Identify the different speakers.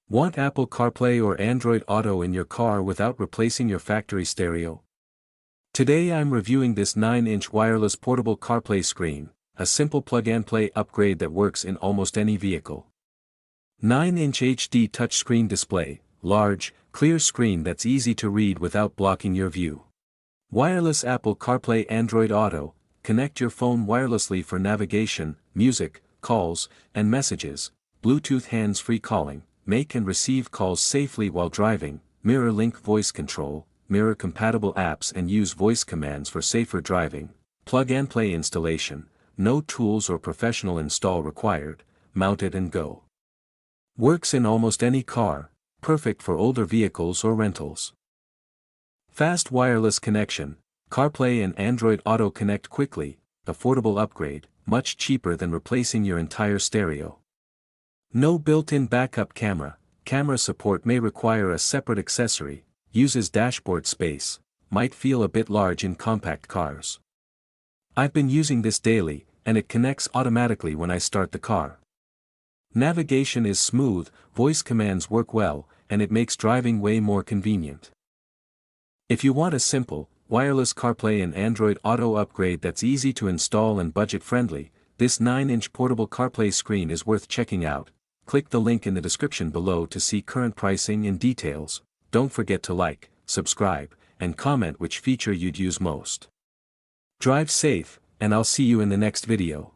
Speaker 1: Want Apple CarPlay or Android Auto in your car without replacing your factory stereo? Today I'm reviewing this 9-inch wireless portable CarPlay screen, a simple plug-and-play upgrade that works in almost any vehicle. 9-inch HD touchscreen display, large, clear screen that's easy to read without blocking your view. Wireless Apple CarPlay Android Auto, connect your phone wirelessly for navigation, music, calls, and messages, Bluetooth hands-free calling, make and receive calls safely while driving, mirror-link voice control, mirror-compatible apps and use voice commands for safer driving, plug-and-play installation, no tools or professional install required, mount it and go. Works in almost any car, perfect for older vehicles or rentals. Fast wireless connection, CarPlay and Android Auto connect quickly, affordable upgrade, much cheaper than replacing your entire stereo. No built-in backup camera, camera support may require a separate accessory, uses dashboard space, might feel a bit large in compact cars. I've been using this daily, and it connects automatically when I start the car. Navigation is smooth, voice commands work well, and it makes driving way more convenient. If you want a simple, wireless CarPlay and Android Auto upgrade that's easy to install and budget-friendly, this 9-inch portable CarPlay screen is worth checking out. Click the link in the description below to see current pricing and details. Don't forget to like, subscribe, and comment which feature you'd use most. Drive safe, and I'll see you in the next video.